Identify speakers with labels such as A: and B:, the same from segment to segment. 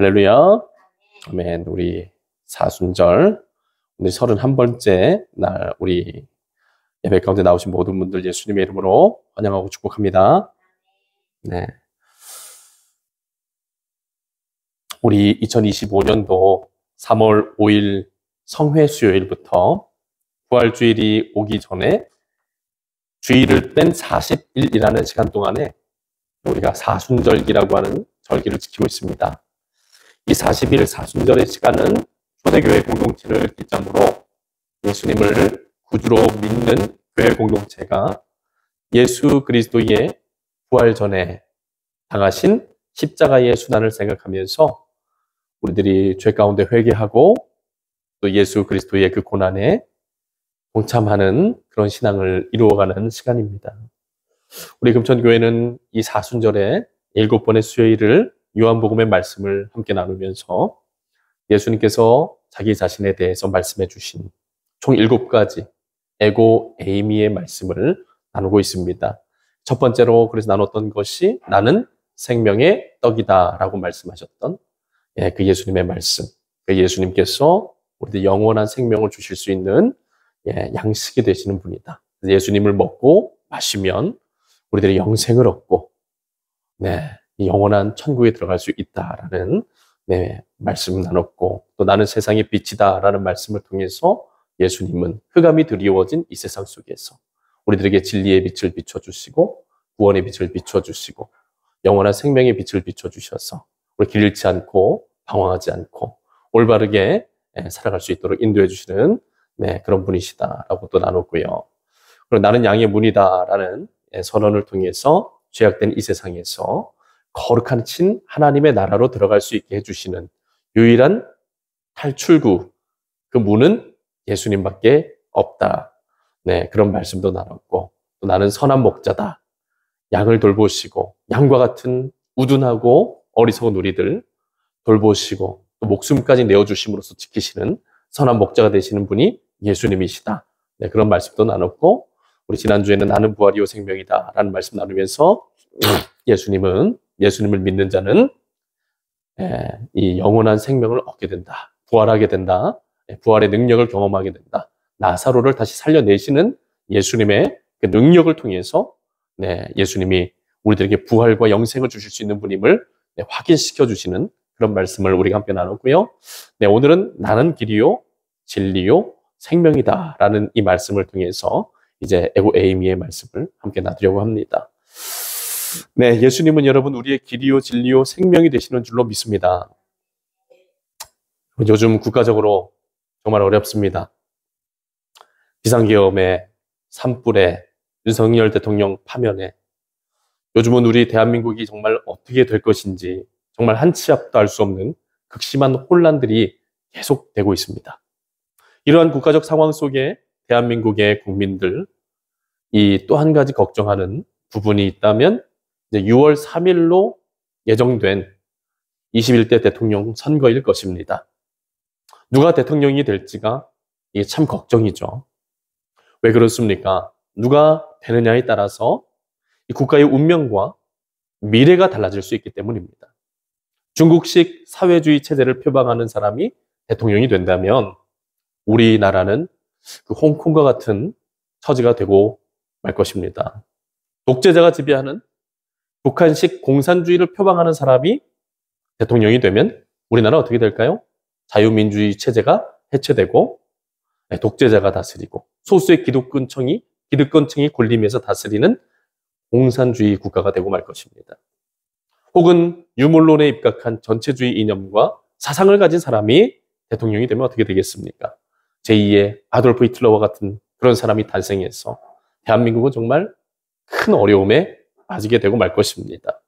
A: 할렐루야. 아멘. 우리 사순절, 오늘 31번째 날, 우리 예배 가운데 나오신 모든 분들 예수님의 이름으로 환영하고 축복합니다. 네. 우리 2025년도 3월 5일 성회 수요일부터 부활주일이 오기 전에 주일을 뺀 40일이라는 시간 동안에 우리가 사순절기라고 하는 절기를 지키고 있습니다. 이 40일 사순절의 시간은 초대교회 공동체를 기점으로 예수님을 구주로 믿는 교회 공동체가 예수 그리스도의 부활 전에 당하신 십자가의 순환을 생각하면서 우리들이 죄 가운데 회개하고 또 예수 그리스도의 그 고난에 동참하는 그런 신앙을 이루어가는 시간입니다. 우리 금천교회는 이 사순절에 7번의 수요일을 요한복음의 말씀을 함께 나누면서 예수님께서 자기 자신에 대해서 말씀해 주신 총 7가지 에고 에이미의 말씀을 나누고 있습니다. 첫 번째로 그래서 나눴던 것이 나는 생명의 떡이다 라고 말씀하셨던 그 예수님의 말씀. 그 예수님께서 우리들 영원한 생명을 주실 수 있는 양식이 되시는 분이다. 예수님을 먹고 마시면 우리들이 영생을 얻고 영원한 천국에 들어갈 수 있다라는 말씀을 나눴고, 또 나는 세상의 빛이다라는 말씀을 통해서 예수님은 흑암이 드리워진 이 세상 속에서 우리들에게 진리의 빛을 비춰주시고 구원의 빛을 비춰주시고 영원한 생명의 빛을 비춰주셔서 우리 길 잃지 않고 방황하지 않고 올바르게 살아갈 수 있도록 인도해 주시는 그런 분이시다라고 또 나눴고요. 그리고 나는 양의 문이다라는 선언을 통해서 죄악된 이 세상에서 거룩한 친 하나님의 나라로 들어갈 수 있게 해주시는 유일한 탈출구, 그 문은 예수님밖에 없다. 그런 말씀도 나눴고, 또 나는 선한 목자다. 양을 돌보시고 양과 같은 우둔하고 어리석은 우리들 돌보시고 또 목숨까지 내어주심으로써 지키시는 선한 목자가 되시는 분이 예수님이시다. 그런 말씀도 나눴고, 우리 지난주에는 나는 부활이요 생명이다 라는 말씀 나누면서 예수님을 믿는 자는 이 영원한 생명을 얻게 된다. 부활하게 된다. 부활의 능력을 경험하게 된다. 나사로를 다시 살려내시는 예수님의 그 능력을 통해서 예수님이 우리들에게 부활과 영생을 주실 수 있는 분임을 확인시켜 주시는 그런 말씀을 우리가 함께 나눴고요. 오늘은 나는 길이요 진리요 생명이다 라는 이 말씀을 통해서 이제 에고 에이미의 말씀을 함께 나누려고 합니다. 예수님은 여러분 우리의 길이요 진리요 생명이 되시는 줄로 믿습니다. 요즘 국가적으로 정말 어렵습니다. 비상계엄에 산불에 윤석열 대통령 파면에 요즘은 우리 대한민국이 정말 어떻게 될 것인지 정말 한 치 앞도 알 수 없는 극심한 혼란들이 계속되고 있습니다. 이러한 국가적 상황 속에 대한민국의 국민들 이 또 한 가지 걱정하는 부분이 있다면 이제 6월 3일로 예정된 21대 대통령 선거일 것입니다. 누가 대통령이 될지가 이게 참 걱정이죠. 왜 그렇습니까? 누가 되느냐에 따라서 이 국가의 운명과 미래가 달라질 수 있기 때문입니다. 중국식 사회주의 체제를 표방하는 사람이 대통령이 된다면 우리나라는 그 홍콩과 같은 처지가 되고 말 것입니다. 독재자가 지배하는 북한식 공산주의를 표방하는 사람이 대통령이 되면 우리나라 어떻게 될까요? 자유민주주의 체제가 해체되고 독재자가 다스리고 소수의 기득권층이 군림해서 다스리는 공산주의 국가가 되고 말 것입니다. 혹은 유물론에 입각한 전체주의 이념과 사상을 가진 사람이 대통령이 되면 어떻게 되겠습니까? 제2의 아돌프 히틀러와 같은 그런 사람이 탄생해서 대한민국은 정말 큰 어려움에 빠지게 되고 말 것입니다.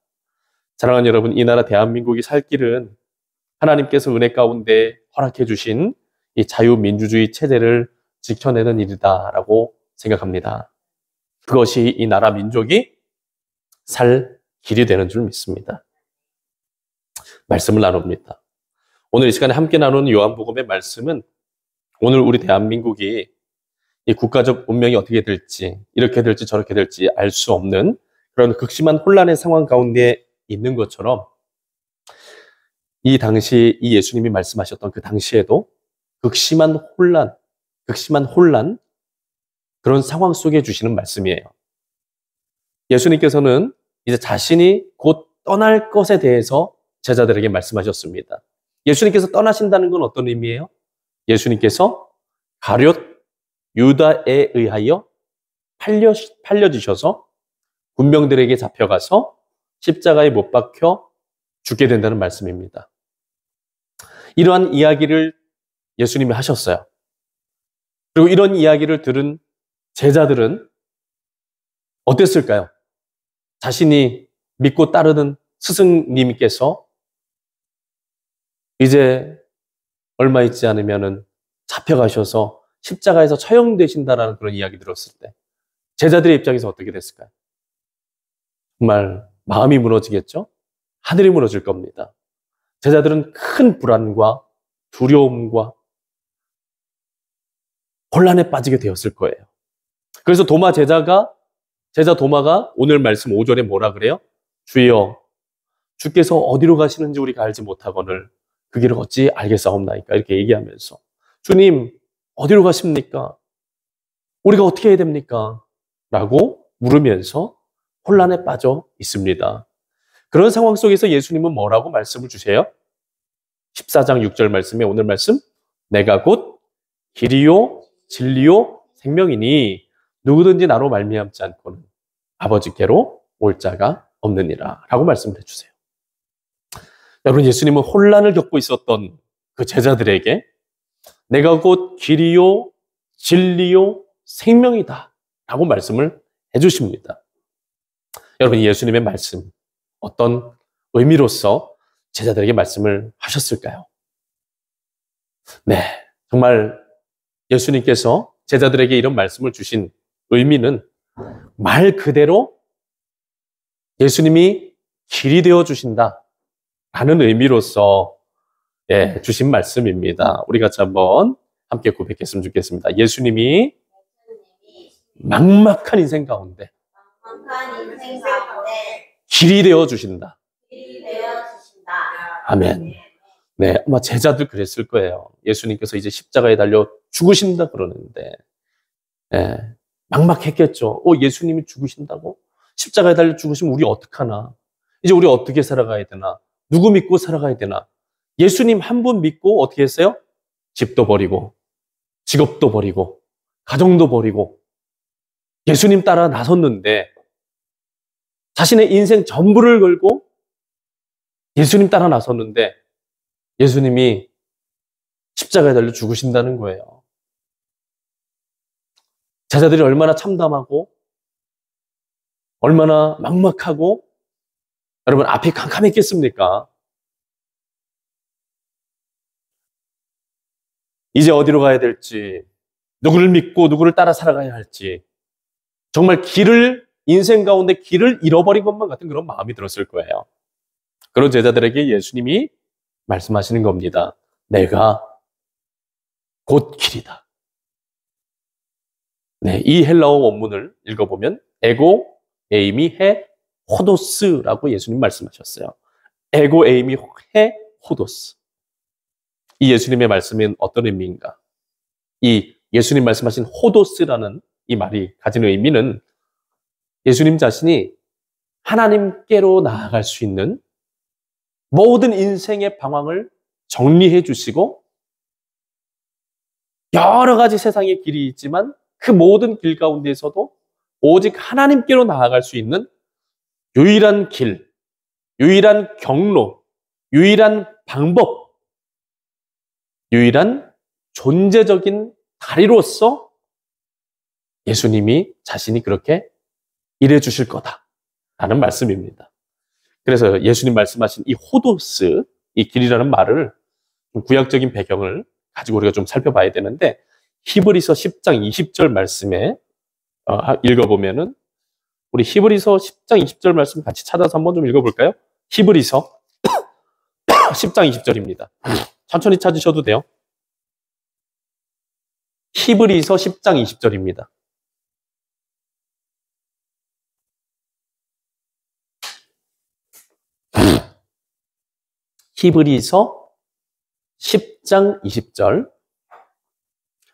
A: 사랑하는 여러분, 이 나라 대한민국이 살 길은 하나님께서 은혜 가운데 허락해 주신 이 자유민주주의 체제를 지켜내는 일이다라고 생각합니다. 그것이 이 나라 민족이 살 길이 되는 줄 믿습니다. 말씀을 나눕니다. 오늘 이 시간에 함께 나누는 요한복음의 말씀은 오늘 우리 대한민국이 이 국가적 운명이 어떻게 될지 이렇게 될지 저렇게 될지 알 수 없는 그런 극심한 혼란의 상황 가운데 있는 것처럼 이 당시 이 예수님이 말씀하셨던 그 당시에도 극심한 혼란, 그런 상황 속에 주시는 말씀이에요. 예수님께서는 이제 자신이 곧 떠날 것에 대해서 제자들에게 말씀하셨습니다. 예수님께서 떠나신다는 건 어떤 의미예요? 예수님께서 가룟 유다에 의하여 팔려지셔서 군병들에게 잡혀가서 십자가에 못 박혀 죽게 된다는 말씀입니다. 이러한 이야기를 예수님이 하셨어요. 그리고 이런 이야기를 들은 제자들은 어땠을까요? 자신이 믿고 따르는 스승님께서 이제 얼마 있지 않으면은 잡혀가셔서 십자가에서 처형되신다라는 그런 이야기 들었을 때 제자들의 입장에서 어떻게 됐을까요? 정말 마음이 무너지겠죠? 하늘이 무너질 겁니다. 제자들은 큰 불안과 두려움과 혼란에 빠지게 되었을 거예요. 그래서 제자 도마가 오늘 말씀 5절에 뭐라 그래요? 주여, 주께서 어디로 가시는지 우리가 알지 못하거늘 그 길을 어찌 알겠사옵나이까? 이렇게 얘기하면서 주님, 어디로 가십니까? 우리가 어떻게 해야 됩니까? 라고 물으면서 혼란에 빠져 있습니다. 그런 상황 속에서 예수님은 뭐라고 말씀을 주세요? 14장 6절 말씀에 오늘 말씀, 내가 곧 길이요 진리요 생명이니 누구든지 나로 말미암지 않고는 아버지께로 올 자가 없느니라 라고 말씀을 해주세요. 여러분, 예수님은 혼란을 겪고 있었던 그 제자들에게 내가 곧 길이요 진리요 생명이다 라고 말씀을 해주십니다. 여러분, 예수님의 말씀 어떤 의미로서 제자들에게 말씀을 하셨을까요? 네, 정말 예수님께서 제자들에게 이런 말씀을 주신 의미는 말 그대로 예수님이 길이 되어 주신다라는 의미로서 주신 말씀입니다. 우리 같이 한번 함께 고백했으면 좋겠습니다. 예수님이 막막한 인생 가운데 길이 되어 주신다. 아멘. 네, 아마 제자들 그랬을 거예요. 예수님께서 이제 십자가에 달려 죽으신다 그러는데, 막막했겠죠. 예수님이 죽으신다고? 십자가에 달려 죽으시면 우리 어떡하나? 이제 우리 어떻게 살아가야 되나? 누구 믿고 살아가야 되나? 예수님 한 분 믿고 어떻게 했어요? 집도 버리고, 직업도 버리고, 가정도 버리고, 예수님 따라 나섰는데, 자신의 인생 전부를 걸고 예수님 따라 나섰는데, 예수님이 십자가에 달려 죽으신다는 거예요. 제자들이 얼마나 참담하고 얼마나 막막하고 여러분 앞이 캄캄했겠습니까? 이제 어디로 가야 될지, 누구를 믿고 누구를 따라 살아가야 할지, 정말 인생 가운데 길을 잃어버린 것만 같은 그런 마음이 들었을 거예요. 그런 제자들에게 예수님이 말씀하시는 겁니다. 내가 곧 길이다. 네, 이 헬라어 원문을 읽어보면 에고 에이미 헤 호도스라고 예수님 말씀하셨어요. 에고 에이미 헤 호도스. 이 예수님의 말씀은 어떤 의미인가? 이 예수님 말씀하신 호도스라는 이 말이 가진 의미는 예수님 자신이 하나님께로 나아갈 수 있는 모든 인생의 방황을 정리해 주시고 여러 가지 세상의 길이 있지만 그 모든 길 가운데에서도 오직 하나님께로 나아갈 수 있는 유일한 길, 유일한 경로, 유일한 방법, 유일한 존재적인 다리로서 예수님이 자신이 그렇게 일해 주실 거다라는 말씀입니다. 그래서 예수님 말씀하신 이 호도스, 이 길이라는 말을 구약적인 배경을 가지고 우리가 좀 살펴봐야 되는데 히브리서 10장 20절 말씀에 읽어보면은 우리 히브리서 10장 20절 말씀 같이 찾아서 한번 좀 읽어볼까요? 히브리서 10장 20절입니다. 천천히 찾으셔도 돼요. 히브리서 10장 20절입니다. 히브리서 10장 20절.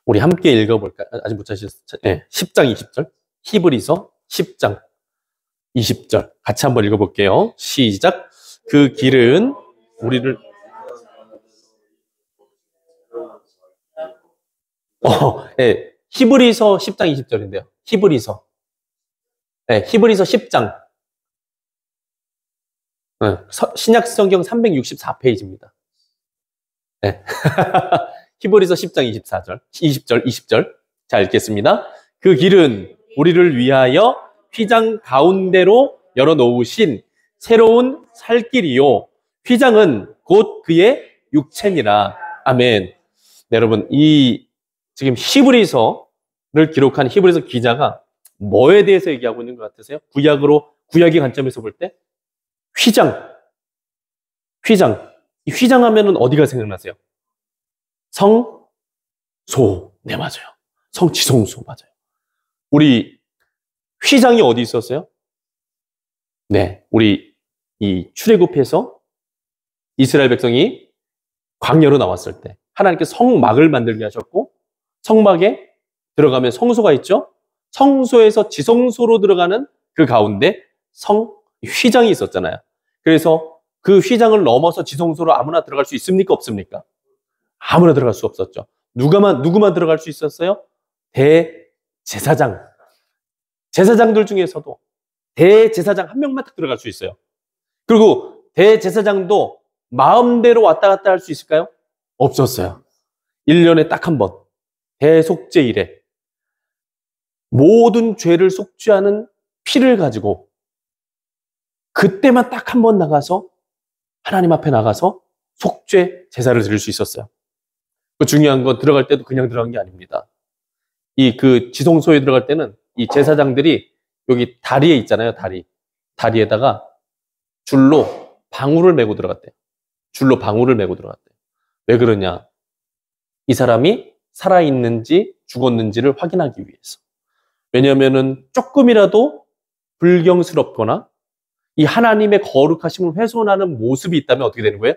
A: 우리 함께 읽어볼까요? 아직 못 찾으셨어요? 네, 10장 20절. 히브리서 10장 20절. 같이 한번 읽어볼게요. 시작. 그 길은 우리를 네, 히브리서 10장 20절인데요. 히브리서. 네, 히브리서 10장. 네, 신약 성경 364페이지입니다. 네. 히브리서 10장 24절, 20절, 20절. 자, 읽겠습니다. 그 길은 우리를 위하여 휘장 가운데로 열어놓으신 새로운 살 길이요. 휘장은 곧 그의 육체니라. 아멘. 네, 여러분, 지금 히브리서를 기록한 히브리서 기자가 뭐에 대해서 얘기하고 있는 것 같으세요? 구약의 관점에서 볼 때? 휘장. 이 휘장하면은 어디가 생각나세요? 성소. 네, 맞아요. 성지성소, 맞아요. 우리 휘장이 어디 있었어요? 네, 우리 이 출애굽해서 이스라엘 백성이 광야로 나왔을 때 하나님께서 성막을 만들게 하셨고, 성막에 들어가면 성소가 있죠? 성소에서 지성소로 들어가는 그 가운데 휘장이 있었잖아요. 그래서 그 휘장을 넘어서 지성소로 아무나 들어갈 수 있습니까? 없습니까? 아무나 들어갈 수 없었죠. 누구만 들어갈 수 있었어요? 대제사장. 제사장들 중에서도 대제사장 한 명만 딱 들어갈 수 있어요. 그리고 대제사장도 마음대로 왔다 갔다 할 수 있을까요? 없었어요. 1년에 딱 한 번. 대속죄일에 모든 죄를 속죄하는 피를 가지고 그때만 딱 한 번 나가서 하나님 앞에 나가서 속죄 제사를 드릴 수 있었어요. 그 중요한 건 들어갈 때도 그냥 들어간 게 아닙니다. 그 지성소에 들어갈 때는 이 제사장들이 여기 다리에 있잖아요, 다리에다가 줄로 방울을 메고 들어갔대요. 왜 그러냐? 이 사람이 살아있는지 죽었는지를 확인하기 위해서. 왜냐하면은 조금이라도 불경스럽거나 이 하나님의 거룩하심을 훼손하는 모습이 있다면 어떻게 되는 거예요?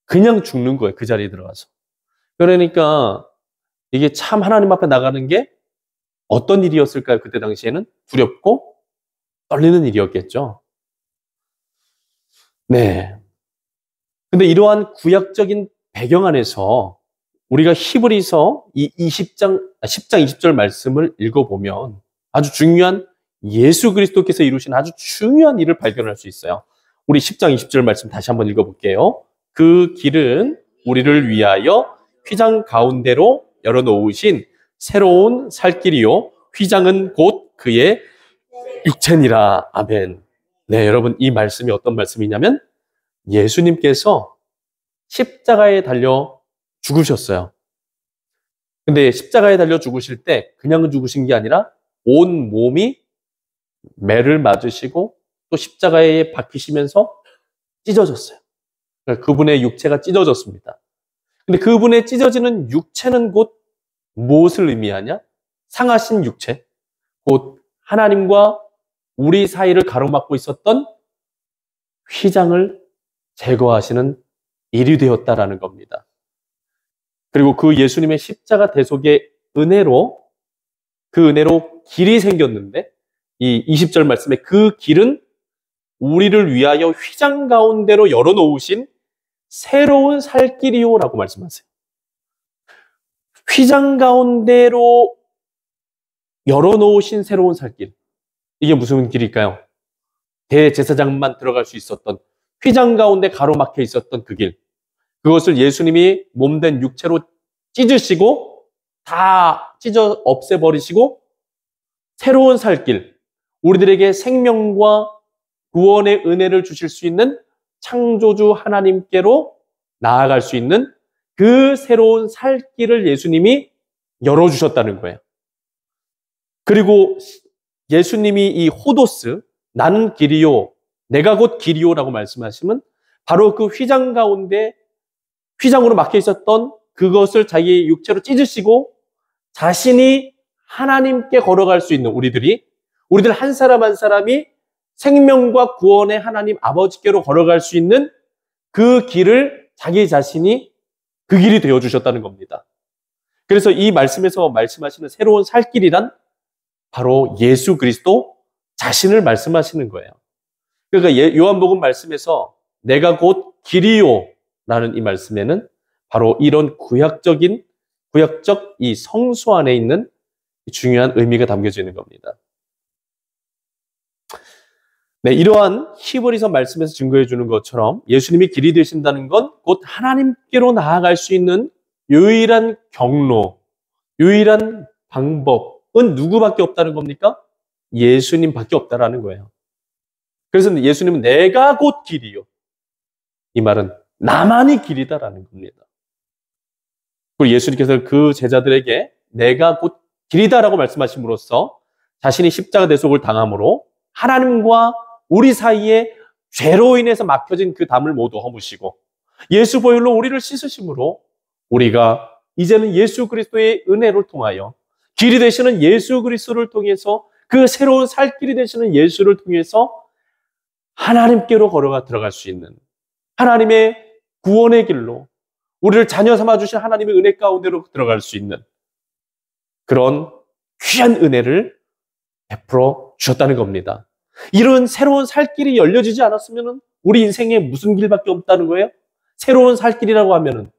A: 그냥 죽는 거예요, 그 자리에 들어가서. 그러니까 이게 참 하나님 앞에 나가는 게 어떤 일이었을까요? 그때 당시에는 두렵고 떨리는 일이었겠죠. 네. 근데 이러한 구약적인 배경 안에서 우리가 히브리서 이 10장 20절 말씀을 읽어보면 아주 중요한 예수 그리스도께서 이루신 아주 중요한 일을 발견할 수 있어요. 우리 10장 20절 말씀 다시 한번 읽어볼게요. 그 길은 우리를 위하여 휘장 가운데로 열어놓으신 새로운 살 길이요. 휘장은 곧 그의 육체니라. 아멘. 네, 여러분, 이 말씀이 어떤 말씀이냐면 예수님께서 십자가에 달려 죽으셨어요. 근데 십자가에 달려 죽으실 때 그냥 죽으신 게 아니라 온 몸이 매를 맞으시고 또 십자가에 박히시면서 찢어졌어요. 그러니까 그분의 육체가 찢어졌습니다. 근데 그분의 찢어지는 육체는 곧 무엇을 의미하냐? 상하신 육체, 곧 하나님과 우리 사이를 가로막고 있었던 휘장을 제거하시는 일이 되었다라는 겁니다. 그리고 그 예수님의 십자가 대속의 은혜로 길이 생겼는데 이 20절 말씀에 그 길은 우리를 위하여 휘장 가운데로 열어놓으신 새로운 살 길이요라고 말씀하세요. 휘장 가운데로 열어놓으신 새로운 살 길. 이게 무슨 길일까요? 대제사장만 들어갈 수 있었던 휘장 가운데 가로막혀 있었던 그 길. 그것을 예수님이 몸된 육체로 찢으시고 다 찢어 없애버리시고 새로운 살 길, 우리들에게 생명과 구원의 은혜를 주실 수 있는 창조주 하나님께로 나아갈 수 있는 그 새로운 살 길을 예수님이 열어주셨다는 거예요. 그리고 예수님이 이 호도스, 나는 길이요, 내가 곧 길이요라고 말씀하시면 바로 그 휘장 가운데 휘장으로 막혀 있었던 그것을 자기의 육체로 찢으시고 자신이 하나님께 걸어갈 수 있는 우리들 한 사람 한 사람이 생명과 구원의 하나님 아버지께로 걸어갈 수 있는 그 길을 자기 자신이 그 길이 되어주셨다는 겁니다. 그래서 이 말씀에서 말씀하시는 새로운 살 길이란 바로 예수 그리스도 자신을 말씀하시는 거예요. 그러니까 요한복음 말씀에서 내가 곧 길이요 라는 이 말씀에는 바로 이런 구약적 이 성소 안에 있는 중요한 의미가 담겨져 있는 겁니다. 네, 이러한 히브리서 말씀에서 증거해 주는 것처럼 예수님이 길이 되신다는 건 곧 하나님께로 나아갈 수 있는 유일한 경로, 유일한 방법은 누구밖에 없다는 겁니까? 예수님밖에 없다라는 거예요. 그래서 예수님은 내가 곧 길이요. 이 말은 나만이 길이다라는 겁니다. 그리고 예수님께서 그 제자들에게 내가 곧 길이다라고 말씀하심으로써 자신이 십자가 대속을 당함으로 하나님과 우리 사이에 죄로 인해서 막혀진 그 담을 모두 허무시고 예수 보혈로 우리를 씻으심으로 우리가 이제는 예수 그리스도의 은혜를 통하여 길이 되시는 예수 그리스도를 통해서 그 새로운 살 길이 되시는 예수를 통해서 하나님께로 걸어가 들어갈 수 있는 하나님의 구원의 길로 우리를 자녀 삼아주신 하나님의 은혜 가운데로 들어갈 수 있는 그런 귀한 은혜를 베풀어 주셨다는 겁니다. 이런 새로운 살 길이 열려지지 않았으면 우리 인생에 무슨 길밖에 없다는 거예요? 새로운 살 길이라고 하면은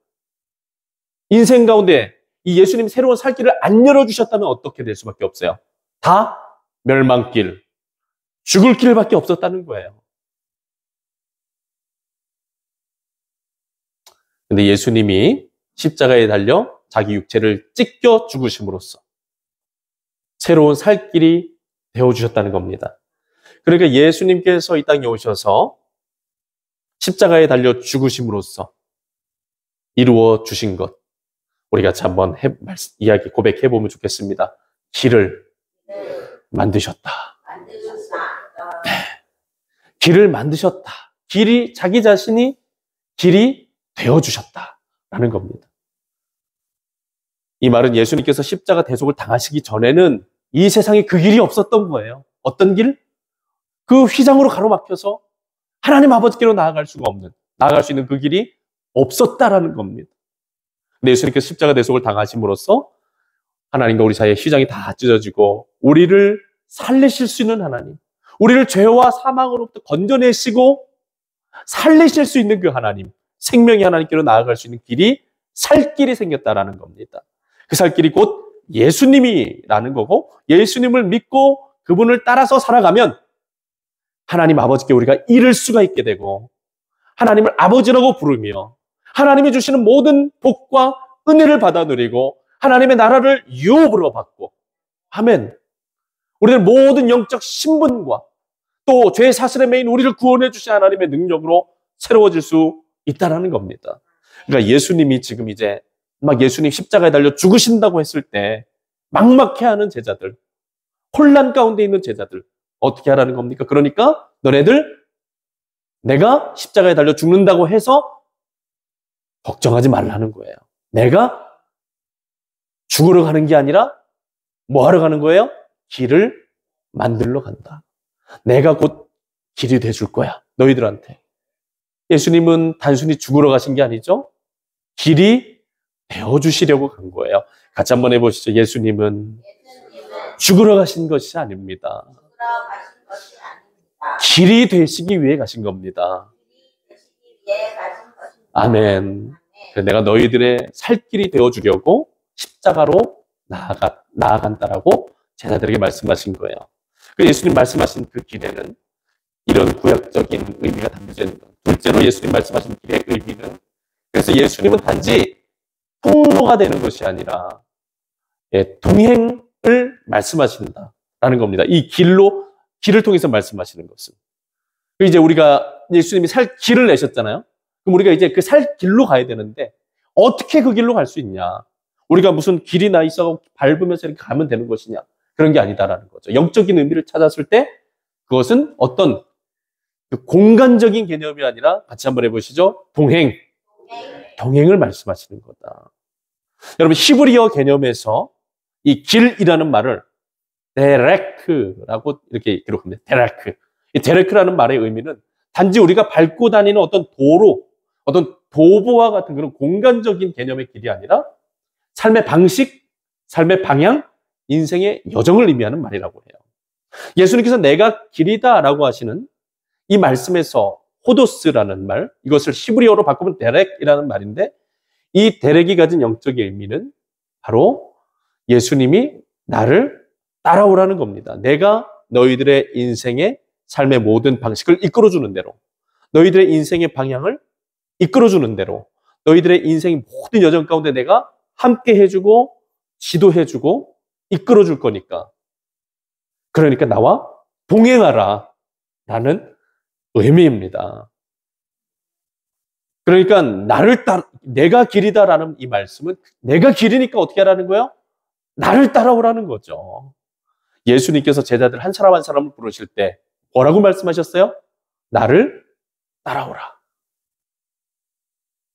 A: 인생 가운데 이 예수님 새로운 살 길을 안 열어주셨다면 어떻게 될 수밖에 없어요? 다 멸망길, 죽을 길밖에 없었다는 거예요. 근데 예수님이 십자가에 달려 자기 육체를 찢겨 죽으심으로써 새로운 살 길이 되어주셨다는 겁니다. 그러니까 예수님께서 이 땅에 오셔서 십자가에 달려 죽으심으로써 이루어 주신 것, 우리 같이 한번 이야기 고백해보면 좋겠습니다. 길을 만드셨다. 네. 길을 만드셨다. 길이 자기 자신이 길이 되어주셨다라는 겁니다. 이 말은 예수님께서 십자가 대속을 당하시기 전에는 이 세상에 그 길이 없었던 거예요. 어떤 길? 그 휘장으로 가로막혀서 하나님 아버지께로 나아갈 수 있는 그 길이 없었다라는 겁니다. 근데 예수님께서 십자가 대속을 당하심으로써 하나님과 우리 사이에 휘장이 다 찢어지고 우리를 살리실 수 있는 하나님, 우리를 죄와 사망으로부터 건져내시고 살리실 수 있는 그 하나님, 생명의 하나님께로 나아갈 수 있는 길이 살 길이 생겼다라는 겁니다. 그 살 길이 곧 예수님이라는 거고 예수님을 믿고 그분을 따라서 살아가면 하나님 아버지께 우리가 이를 수가 있게 되고 하나님을 아버지라고 부르며 하나님이 주시는 모든 복과 은혜를 받아 누리고 하나님의 나라를 유업으로 받고 아멘. 우리들 모든 영적 신분과 또 죄 사슬의 매인 우리를 구원해 주신 하나님의 능력으로 새로워질 수 있다는 겁니다. 그러니까 예수님이 지금 이제 막 예수님 십자가에 달려 죽으신다고 했을 때 막막해하는 제자들, 혼란 가운데 있는 제자들 어떻게 하라는 겁니까? 그러니까 너네들 내가 십자가에 달려 죽는다고 해서 걱정하지 말라는 거예요. 내가 죽으러 가는 게 아니라 뭐 하러 가는 거예요? 길을 만들러 간다. 내가 곧 길이 돼줄 거야. 너희들한테. 예수님은 단순히 죽으러 가신 게 아니죠. 길이 되어주시려고 간 거예요. 같이 한번 해보시죠. 예수님은 죽으러 가신 것이 아닙니다. 길이 되시기 위해 가신 겁니다. 아멘. 내가 너희들의 살 길이 되어주려고 십자가로 나아간다라고 제자들에게 말씀하신 거예요. 예수님 말씀하신 그 길에는 이런 구약적인 의미가 담겨져 있는 거예요. 둘째로 예수님 말씀하신 길의 의미는 그래서 예수님은 단지 통로가 되는 것이 아니라 동행을 말씀하신다라는 겁니다. 이 길을 통해서 말씀하시는 것은. 이제 우리가 예수님이 살 길을 내셨잖아요. 그럼 우리가 이제 그 살 길로 가야 되는데 어떻게 그 길로 갈 수 있냐? 우리가 무슨 길이나 있어 밟으면서 이렇게 가면 되는 것이냐? 그런 게 아니다라는 거죠. 영적인 의미를 찾았을 때 그것은 어떤 그 공간적인 개념이 아니라 같이 한번 해보시죠. 동행을 말씀하시는 거다. 여러분 히브리어 개념에서 이 길이라는 말을 데레크라고 이렇게 기록합니다. 데레크. 이 데레크라는 말의 의미는 단지 우리가 밟고 다니는 어떤 도로 어떤 도보와 같은 그런 공간적인 개념의 길이 아니라 삶의 방식, 삶의 방향, 인생의 여정을 의미하는 말이라고 해요. 예수님께서 내가 길이다라고 하시는 이 말씀에서 호도스라는 말, 이것을 히브리어로 바꾸면 데렉이라는 말인데 이 데렉이 가진 영적인 의미는 바로 예수님이 나를 따라오라는 겁니다. 내가 너희들의 인생의 삶의 모든 방식을 이끌어주는 대로, 너희들의 인생의 방향을 이끌어주는 대로, 너희들의 인생의 모든 여정 가운데 내가 함께 해주고 지도해주고 이끌어줄 거니까. 그러니까 나와 동행하라 라는 의미입니다. 그러니까 내가 길이다라는 이 말씀은 내가 길이니까 어떻게 하라는 거예요? 나를 따라오라는 거죠. 예수님께서 제자들 한 사람 한 사람을 부르실 때 뭐라고 말씀하셨어요? 나를 따라오라.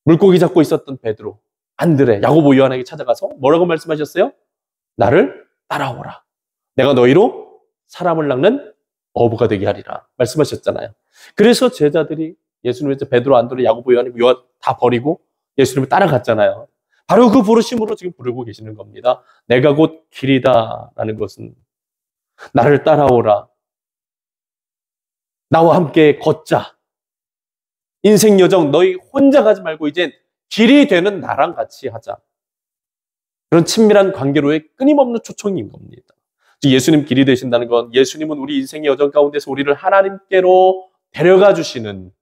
A: 물고기 잡고 있었던 베드로, 안드레, 야고보, 요한에게 찾아가서 뭐라고 말씀하셨어요? 나를 따라오라. 내가 너희로 사람을 낚는 어부가 되게 하리라 말씀하셨잖아요. 그래서 제자들이 예수님께서 베드로, 안드레, 야고보, 요한 다 버리고 예수님을 따라갔잖아요. 바로 그 부르심으로 지금 부르고 계시는 겁니다. 내가 곧 길이다라는 것은 나를 따라오라. 나와 함께 걷자. 인생 여정 너희 혼자 가지 말고 이젠 길이 되는 나랑 같이 하자. 그런 친밀한 관계로의 끊임없는 초청인 겁니다. 예수님 길이 되신다는 건 예수님은 우리 인생의 여정 가운데서 우리를 하나님께로 데려가 주시는,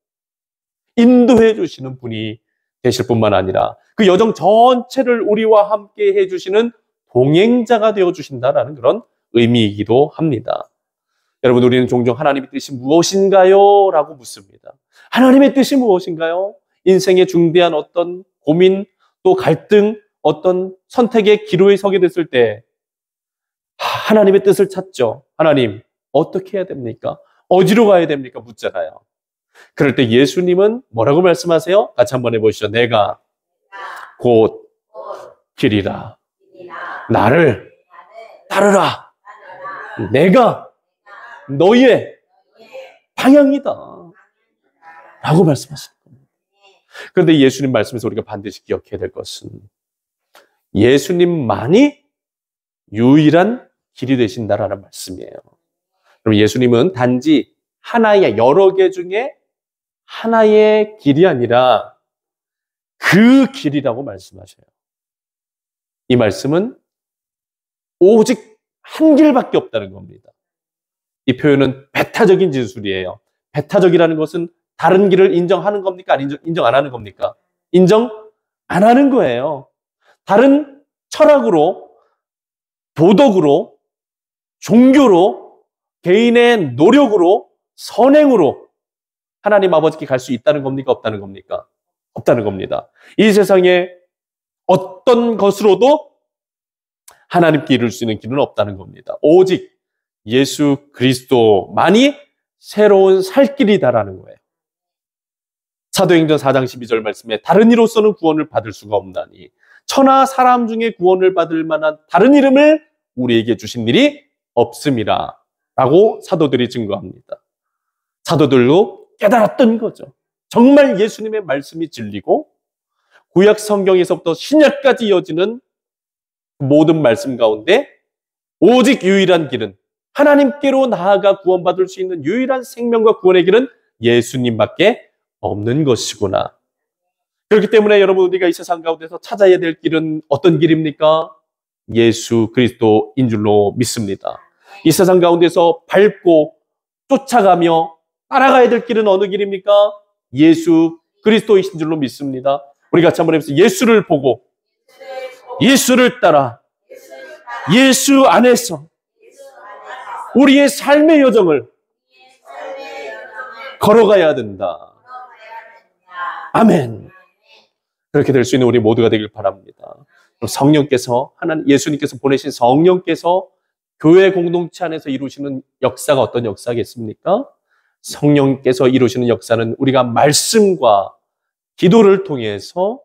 A: 인도해 주시는 분이 되실 뿐만 아니라 그 여정 전체를 우리와 함께 해주시는 동행자가 되어주신다는 그런 의미이기도 합니다. 여러분, 우리는 종종 하나님의 뜻이 무엇인가요? 라고 묻습니다. 하나님의 뜻이 무엇인가요? 인생의 중대한 어떤 고민, 또 갈등, 어떤 선택의 기로에 서게 됐을 때 하나님의 뜻을 찾죠. 하나님, 어떻게 해야 됩니까? 어디로 가야 됩니까? 묻잖아요. 그럴 때 예수님은 뭐라고 말씀하세요? 같이 한번 해보시죠. 내가 곧 길이라. 나를 따르라. 내가 너희의 방향이다. 라고 말씀하시는 겁니다. 그런데 예수님 말씀에서 우리가 반드시 기억해야 될 것은 예수님만이 유일한 길이 되신다라는 말씀이에요. 그럼 예수님은 단지 하나의 여러 개 중에 하나의 길이 아니라 그 길이라고 말씀하셔요. 이 말씀은 오직 한 길밖에 없다는 겁니다. 이 표현은 배타적인 진술이에요. 배타적이라는 것은 다른 길을 인정하는 겁니까? 아니, 인정 안 하는 겁니까? 인정 안 하는 거예요. 다른 철학으로, 도덕으로, 종교로, 개인의 노력으로, 선행으로 하나님 아버지께 갈 수 있다는 겁니까? 없다는 겁니까? 없다는 겁니다. 이 세상에 어떤 것으로도 하나님께 이룰 수 있는 길은 없다는 겁니다. 오직 예수 그리스도만이 새로운 살 길이다라는 거예요. 사도행전 4장 12절 말씀에 다른 이로서는 구원을 받을 수가 없나니 천하 사람 중에 구원을 받을 만한 다른 이름을 우리에게 주신 일이 없음이라 라고 사도들이 증거합니다. 사도들도 깨달았던 거죠. 정말 예수님의 말씀이 진리고 구약 성경에서부터 신약까지 이어지는 모든 말씀 가운데 오직 유일한 길은, 하나님께로 나아가 구원받을 수 있는 유일한 생명과 구원의 길은 예수님밖에 없는 것이구나. 그렇기 때문에 여러분, 우리가 이 세상 가운데서 찾아야 될 길은 어떤 길입니까? 예수 그리스도인 줄로 믿습니다. 이 세상 가운데서 밟고 쫓아가며 따라가야 될 길은 어느 길입니까? 예수 그리스도이신 줄로 믿습니다. 우리 같이 한번 해보세요. 예수를 보고 예수를 따라 예수 안에서 우리의 삶의 여정을 걸어가야 된다. 아멘. 그렇게 될 수 있는 우리 모두가 되길 바랍니다. 성령께서, 예수님께서 보내신 성령께서 교회 공동체 안에서 이루시는 역사가 어떤 역사겠습니까? 성령께서 이루시는 역사는 우리가 말씀과 기도를 통해서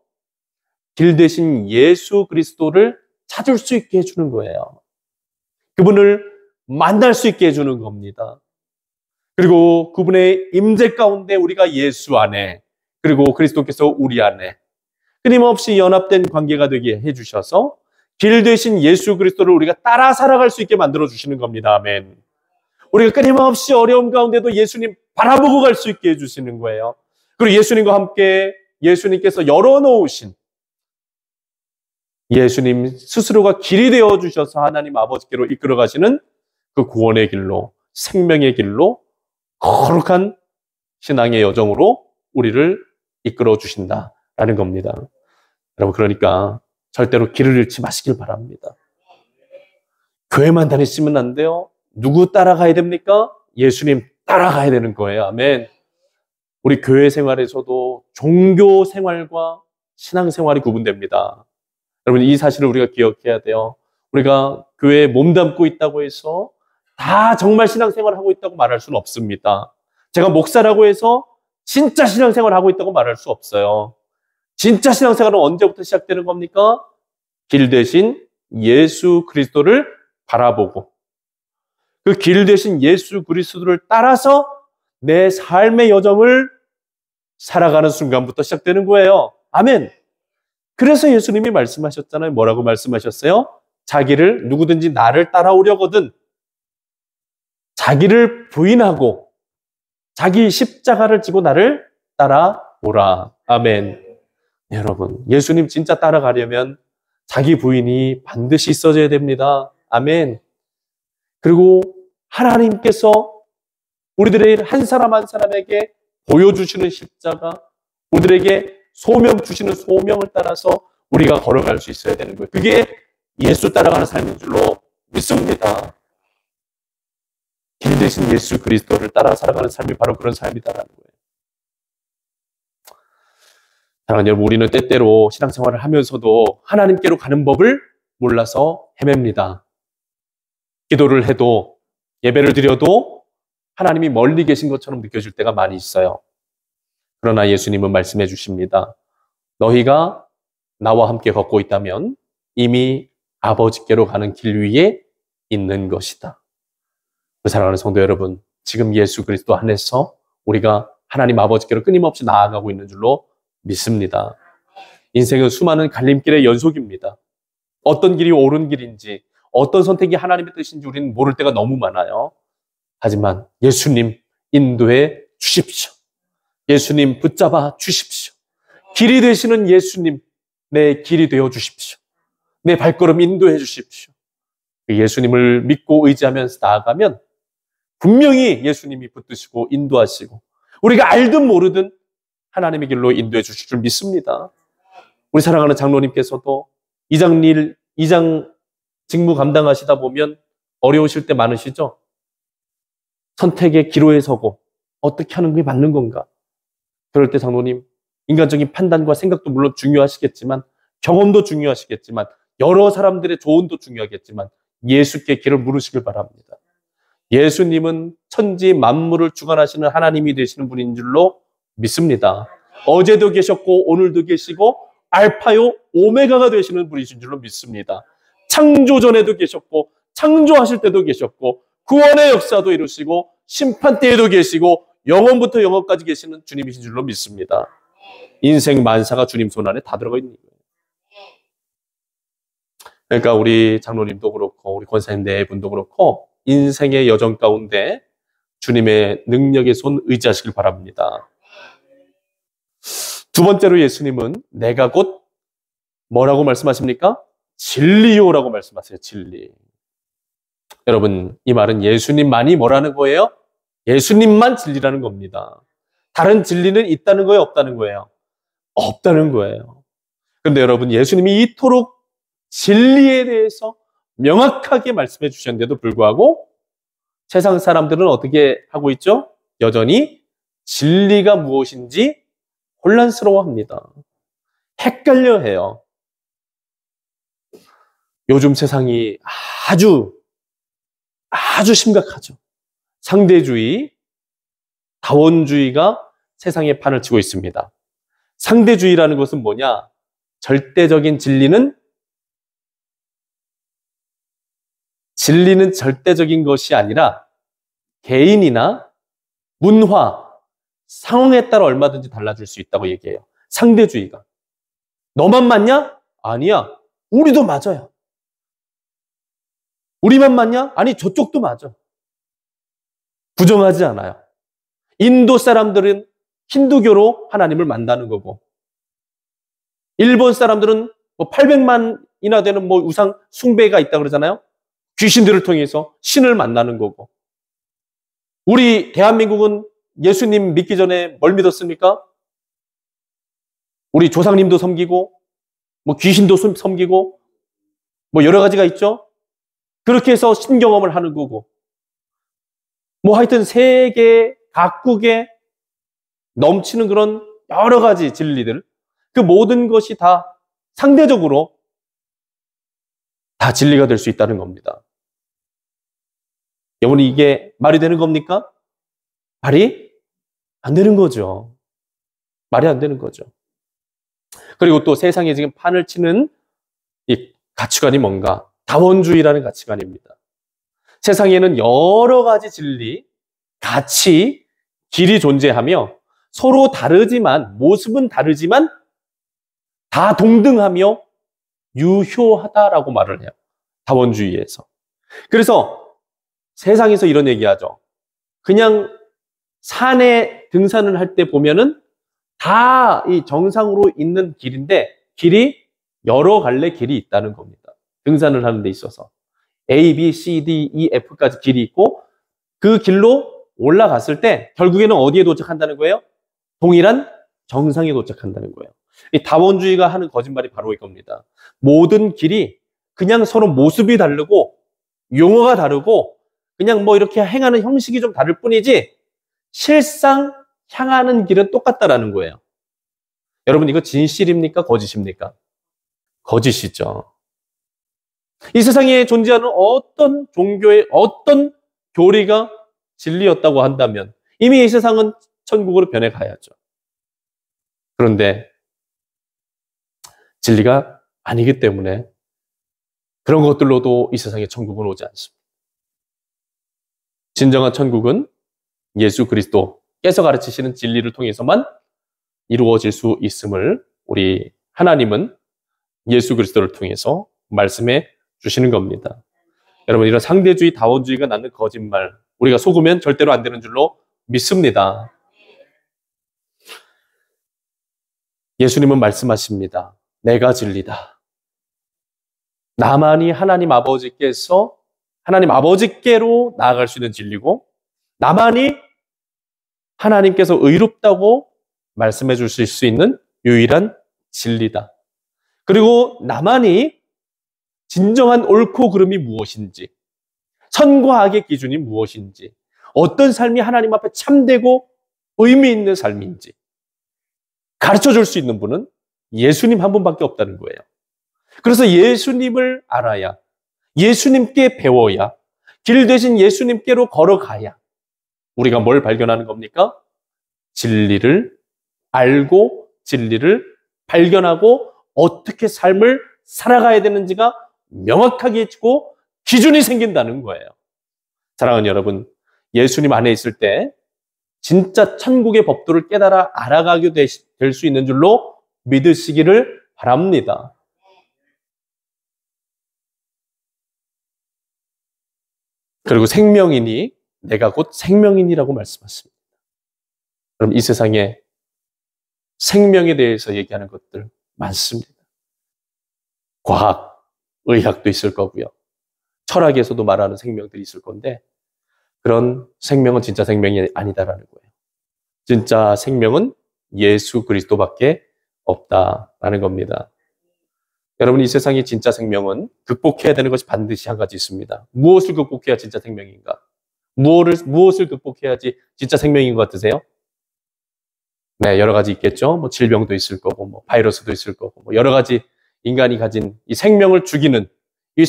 A: 길 대신 예수 그리스도를 찾을 수 있게 해주는 거예요. 그분을 만날 수 있게 해주는 겁니다. 그리고 그분의 임재 가운데 우리가 예수 안에 그리고 그리스도께서 우리 안에 끊임없이 연합된 관계가 되게 해주셔서 길 대신 예수 그리스도를 우리가 따라 살아갈 수 있게 만들어주시는 겁니다. 아멘. 우리가 끊임없이 어려움 가운데도 예수님 바라보고 갈 수 있게 해주시는 거예요. 그리고 예수님과 함께 예수님께서 열어놓으신 예수님 스스로가 길이 되어주셔서 하나님 아버지께로 이끌어 가시는 그 구원의 길로, 생명의 길로, 거룩한 신앙의 여정으로 우리를 이끌어 주신다라는 겁니다. 여러분, 그러니까 절대로 길을 잃지 마시길 바랍니다. 교회만 다니시면 안 돼요. 누구 따라가야 됩니까? 예수님 따라가야 되는 거예요. 아멘. 우리 교회 생활에서도 종교 생활과 신앙 생활이 구분됩니다. 여러분, 이 사실을 우리가 기억해야 돼요. 우리가 교회에 몸담고 있다고 해서 다 정말 신앙생활을 하고 있다고 말할 수는 없습니다. 제가 목사라고 해서 진짜 신앙생활을 하고 있다고 말할 수 없어요. 진짜 신앙생활은 언제부터 시작되는 겁니까? 길 대신 예수 그리스도를 바라보고 그 길 대신 예수 그리스도를 따라서 내 삶의 여정을 살아가는 순간부터 시작되는 거예요. 아멘. 그래서 예수님이 말씀하셨잖아요. 뭐라고 말씀하셨어요? 자기를 누구든지 나를 따라오려거든 자기를 부인하고 자기 십자가를 지고 나를 따라오라. 아멘. 여러분, 예수님 진짜 따라가려면 자기 부인이 반드시 있어져야 됩니다. 아멘. 그리고 하나님께서 우리들의 한 사람 한 사람에게 보여주시는 십자가, 우리들에게 소명 주시는 소명을 따라서 우리가 걸어갈 수 있어야 되는 거예요. 그게 예수 따라가는 삶인 줄로 믿습니다. 길 대신 예수 그리스도를 따라 살아가는 삶이 바로 그런 삶이다라는 거예요. 사랑하는 여러분, 우리는 때때로 신앙생활을 하면서도 하나님께로 가는 법을 몰라서 헤맵니다. 기도를 해도 예배를 드려도 하나님이 멀리 계신 것처럼 느껴질 때가 많이 있어요. 그러나 예수님은 말씀해 주십니다. 너희가 나와 함께 걷고 있다면 이미 아버지께로 가는 길 위에 있는 것이다. 사랑하는 성도 여러분, 지금 예수 그리스도 안에서 우리가 하나님 아버지께로 끊임없이 나아가고 있는 줄로 믿습니다. 인생은 수많은 갈림길의 연속입니다. 어떤 길이 옳은 길인지, 어떤 선택이 하나님의 뜻인지 우리는 모를 때가 너무 많아요. 하지만 예수님 인도해 주십시오. 예수님 붙잡아 주십시오. 길이 되시는 예수님, 내 길이 되어 주십시오. 내 발걸음 인도해 주십시오. 예수님을 믿고 의지하면서 나아가면 분명히 예수님이 붙드시고 인도하시고 우리가 알든 모르든 하나님의 길로 인도해 주실 줄 믿습니다. 우리 사랑하는 장로님께서도 이장 직무 감당하시다 보면 어려우실 때 많으시죠? 선택의 기로에 서고 어떻게 하는 게 맞는 건가? 그럴 때 장로님, 인간적인 판단과 생각도 물론 중요하시겠지만 경험도 중요하시겠지만 여러 사람들의 조언도 중요하겠지만 예수께 길을 물으시길 바랍니다. 예수님은 천지 만물을 주관하시는 하나님이 되시는 분인 줄로 믿습니다. 어제도 계셨고 오늘도 계시고 알파요 오메가가 되시는 분이신 줄로 믿습니다. 창조 전에도 계셨고 창조하실 때도 계셨고 구원의 역사도 이루시고 심판 때에도 계시고 영원부터 영원까지 계시는 주님이신 줄로 믿습니다. 인생 만사가 주님 손안에 다 들어가 있는 거예요. 그러니까 우리 장로님도 그렇고 우리 권사님 네 분도 그렇고 인생의 여정 가운데 주님의 능력의 손 의지하시길 바랍니다. 두 번째로 예수님은 내가 곧 뭐라고 말씀하십니까? 진리요라고 말씀하세요. 진리. 여러분, 이 말은 예수님만이 뭐라는 거예요? 예수님만 진리라는 겁니다. 다른 진리는 있다는 거예요? 없다는 거예요? 없다는 거예요. 그런데 여러분, 예수님이 이토록 진리에 대해서 명확하게 말씀해 주셨는데도 불구하고 세상 사람들은 어떻게 하고 있죠? 여전히 진리가 무엇인지 혼란스러워합니다. 헷갈려해요. 요즘 세상이 아주 심각하죠. 상대주의, 다원주의가 세상에 판을 치고 있습니다. 상대주의라는 것은 뭐냐? 절대적인 진리는 절대적인 것이 아니라 개인이나 문화, 상황에 따라 얼마든지 달라질 수 있다고 얘기해요. 상대주의가. 너만 맞냐? 아니야. 우리도 맞아요. 우리만 맞냐? 아니, 저쪽도 맞아. 부정하지 않아요. 인도 사람들은 힌두교로 하나님을 만나는 거고, 일본 사람들은 뭐 800만이나 되는 뭐 우상 숭배가 있다 그러잖아요. 귀신들을 통해서 신을 만나는 거고. 우리 대한민국은 예수님 믿기 전에 뭘 믿었습니까? 우리 조상님도 섬기고, 뭐 귀신도 섬기고, 뭐 여러 가지가 있죠. 그렇게 해서 신경험을 하는 거고. 뭐 하여튼 세계 각국에 넘치는 그런 여러 가지 진리들, 그 모든 것이 다 상대적으로 다 진리가 될 수 있다는 겁니다. 여러분, 이게 말이 되는 겁니까? 말이 안 되는 거죠. 말이 안 되는 거죠. 그리고 또 세상에 지금 판을 치는 이 가치관이 뭔가? 다원주의라는 가치관입니다. 세상에는 여러 가지 진리, 가치, 길이 존재하며 서로 다르지만, 모습은 다르지만 다 동등하며 유효하다라고 말을 해요. 다원주의에서. 그래서 세상에서 이런 얘기하죠. 그냥 산에 등산을 할 때 보면은 다 이 정상으로 있는 길인데 길이 여러 갈래 길이 있다는 겁니다. 등산을 하는 데 있어서. A, B, C, D, E, F까지 길이 있고 그 길로 올라갔을 때 결국에는 어디에 도착한다는 거예요? 동일한 정상에 도착한다는 거예요. 이 다원주의가 하는 거짓말이 바로 이겁니다. 모든 길이 그냥 서로 모습이 다르고 용어가 다르고 그냥 뭐 이렇게 행하는 형식이 좀 다를 뿐이지 실상 향하는 길은 똑같다라는 거예요. 여러분, 이거 진실입니까? 거짓입니까? 거짓이죠. 이 세상에 존재하는 어떤 종교의 어떤 교리가 진리였다고 한다면 이미 이 세상은 천국으로 변해가야죠. 그런데 진리가 아니기 때문에 그런 것들로도 이 세상에 천국은 오지 않습니다. 진정한 천국은 예수 그리스도께서 가르치시는 진리를 통해서만 이루어질 수 있음을 우리 하나님은 예수 그리스도를 통해서 말씀해 주시는 겁니다. 여러분, 이런 상대주의, 다원주의가 낳는 거짓말, 우리가 속으면 절대로 안 되는 줄로 믿습니다. 예수님은 말씀하십니다. 내가 진리다. 나만이 하나님 아버지께로 나아갈 수 있는 진리고, 나만이 하나님께서 의롭다고 말씀해 주실 수 있는 유일한 진리다. 그리고 나만이 진정한 옳고 그름이 무엇인지, 선과 악의 기준이 무엇인지, 어떤 삶이 하나님 앞에 참되고 의미 있는 삶인지 가르쳐 줄 수 있는 분은 예수님 한 분밖에 없다는 거예요. 그래서 예수님을 알아야, 예수님께 배워야, 길 대신 예수님께로 걸어가야 우리가 뭘 발견하는 겁니까? 진리를 알고 진리를 발견하고 어떻게 삶을 살아가야 되는지가 명확하게 있고 기준이 생긴다는 거예요. 사랑하는 여러분, 예수님 안에 있을 때 진짜 천국의 법도를 깨달아 알아가게 될 수 있는 줄로 믿으시기를 바랍니다. 그리고 생명이니 내가 곧 생명이니라고 말씀하십니다. 그럼 이 세상에 생명에 대해서 얘기하는 것들 많습니다. 과학, 의학도 있을 거고요. 철학에서도 말하는 생명들이 있을 건데 그런 생명은 진짜 생명이 아니다라는 거예요. 진짜 생명은 예수 그리스도밖에 없다라는 겁니다. 여러분, 이 세상의 진짜 생명은 극복해야 되는 것이 반드시 한 가지 있습니다. 무엇을 극복해야 진짜 생명인가? 무엇을 극복해야지 진짜 생명인 것 같으세요? 네, 여러 가지 있겠죠. 뭐 질병도 있을 거고, 뭐 바이러스도 있을 거고, 뭐 여러 가지 인간이 가진 이 생명을 죽이는, 이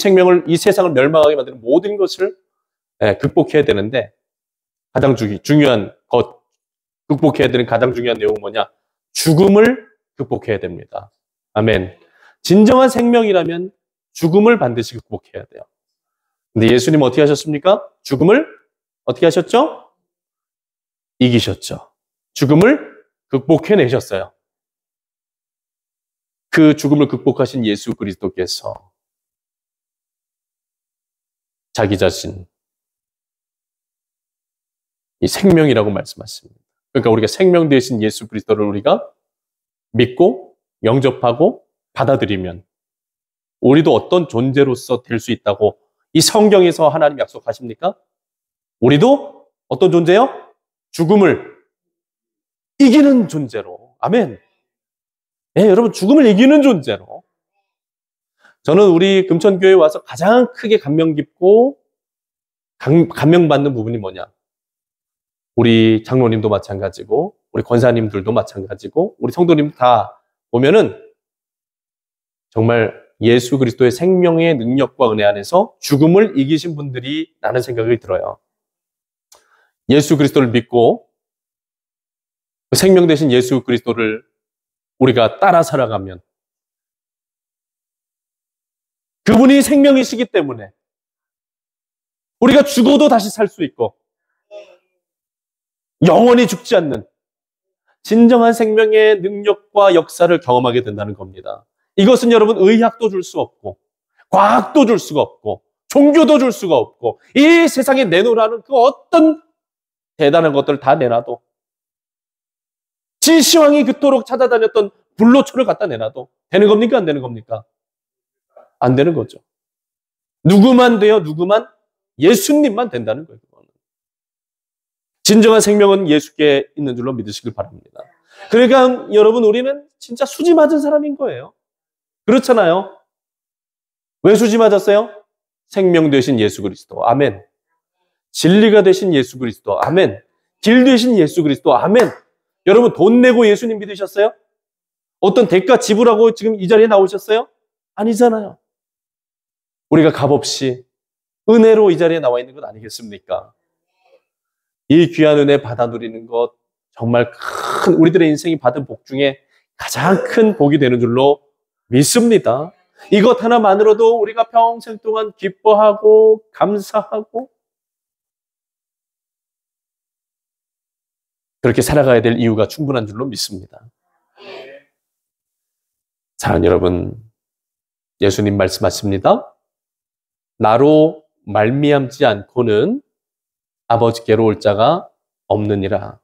A: 세상을 멸망하게 만드는 모든 것을 극복해야 되는데 가장 중요한 것, 극복해야 되는 가장 중요한 내용은 뭐냐? 죽음을 극복해야 됩니다. 아멘. 진정한 생명이라면 죽음을 반드시 극복해야 돼요. 근데 예수님은 어떻게 하셨습니까? 죽음을 어떻게 하셨죠? 이기셨죠. 죽음을 극복해내셨어요. 그 죽음을 극복하신 예수 그리스도께서 자기 자신, 이 생명이라고 말씀하십니다. 그러니까 우리가 생명 되신 예수 그리스도를 우리가 믿고 영접하고 받아들이면 우리도 어떤 존재로서 될 수 있다고 이 성경에서 하나님 약속하십니까? 우리도 어떤 존재요? 죽음을 이기는 존재로. 아멘. 네, 여러분, 죽음을 이기는 존재로. 저는 우리 금천교회에 와서 가장 크게 감명 깊고 감명받는 부분이 뭐냐? 우리 장로님도 마찬가지고 우리 권사님들도 마찬가지고 우리 성도님 다 보면은 정말 예수 그리스도의 생명의 능력과 은혜 안에서 죽음을 이기신 분들이 라는 생각이 들어요. 예수 그리스도를 믿고 생명 되신 예수 그리스도를 우리가 따라 살아가면 그분이 생명이시기 때문에 우리가 죽어도 다시 살 수 있고 영원히 죽지 않는 진정한 생명의 능력과 역사를 경험하게 된다는 겁니다. 이것은 여러분 의학도 줄 수 없고 과학도 줄 수가 없고 종교도 줄 수가 없고 이 세상에 내놓으라는 그 어떤 대단한 것들을 다 내놔도 진시황이 그토록 찾아다녔던 불로초를 갖다 내놔도 되는 겁니까? 안 되는 겁니까? 안 되는 거죠. 누구만 돼요? 누구만? 예수님만 된다는 거예요. 진정한 생명은 예수께 있는 줄로 믿으시길 바랍니다. 그러니까 여러분 우리는 진짜 수지 맞은 사람인 거예요. 그렇잖아요. 왜 수지 맞았어요? 생명 되신 예수 그리스도. 아멘. 진리가 되신 예수 그리스도. 아멘. 길 되신 예수 그리스도. 아멘. 여러분 돈 내고 예수님 믿으셨어요? 어떤 대가 지불하고 지금 이 자리에 나오셨어요? 아니잖아요. 우리가 값없이 은혜로 이 자리에 나와 있는 것 아니겠습니까? 이 귀한 은혜 받아 누리는 것 정말 큰 우리들의 인생이 받은 복 중에 가장 큰 복이 되는 줄로 믿습니다. 이것 하나만으로도 우리가 평생 동안 기뻐하고 감사하고 그렇게 살아가야 될 이유가 충분한 줄로 믿습니다. 사랑하는 여러분, 예수님 말씀하십니다. 나로 말미암지 않고는 아버지께로 올 자가 없느니라.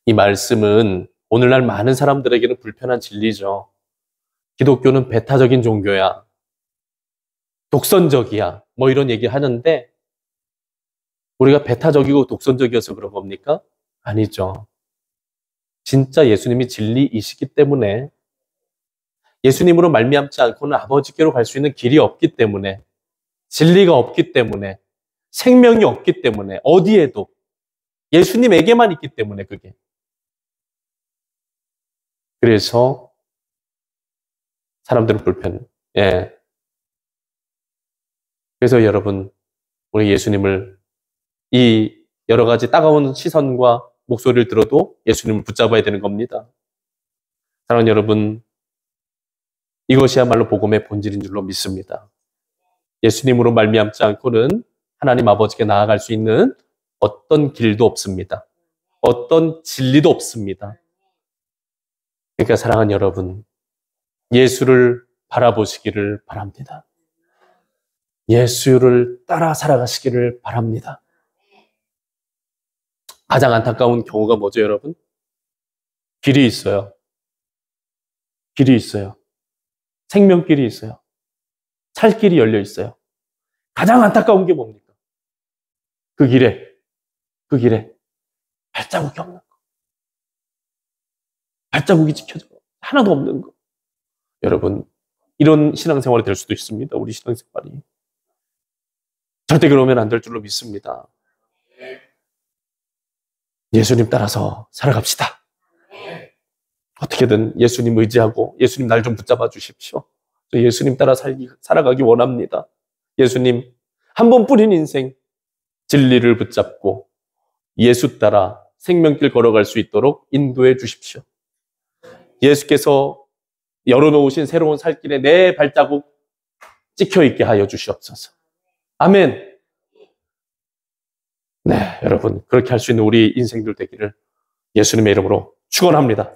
A: 이 말씀은 오늘날 많은 사람들에게는 불편한 진리죠. 기독교는 배타적인 종교야. 독선적이야. 뭐 이런 얘기 하는데 우리가 배타적이고 독선적이어서 그런 겁니까? 아니죠. 진짜 예수님이 진리이시기 때문에 예수님으로 말미암지 않고는 아버지께로 갈 수 있는 길이 없기 때문에 진리가 없기 때문에 생명이 없기 때문에 어디에도 예수님에게만 있기 때문에 그게. 그래서 사람들은 불편. 예. 그래서 여러분 우리 예수님을 이 여러 가지 따가운 시선과 목소리를 들어도 예수님을 붙잡아야 되는 겁니다. 사랑하는 여러분, 이것이야말로 복음의 본질인 줄로 믿습니다. 예수님으로 말미암지 않고는 하나님 아버지께 나아갈 수 있는 어떤 길도 없습니다. 어떤 진리도 없습니다. 그러니까 사랑하는 여러분, 예수를 바라보시기를 바랍니다. 예수를 따라 살아가시기를 바랍니다. 가장 안타까운 경우가 뭐죠, 여러분? 길이 있어요. 길이 있어요. 생명길이 있어요. 살 길이 열려 있어요. 가장 안타까운 게 뭡니까? 그 길에 발자국이 없는 거. 발자국이 지켜져. 하나도 없는 거. 여러분, 이런 신앙생활이 될 수도 있습니다. 우리 신앙생활이. 절대 그러면 안 될 줄로 믿습니다. 예수님 따라서 살아갑시다. 어떻게든 예수님 의지하고 예수님 날 좀 붙잡아 주십시오. 저 예수님 따라 살아가기 원합니다. 예수님 한 번 뿌린 인생 진리를 붙잡고 예수 따라 생명길 걸어갈 수 있도록 인도해 주십시오. 예수께서 열어놓으신 새로운 살길에 내 발자국 찍혀있게 하여 주시옵소서. 아멘. 네, 여러분 그렇게 할 수 있는 우리 인생들 되기를 예수님의 이름으로 축원합니다.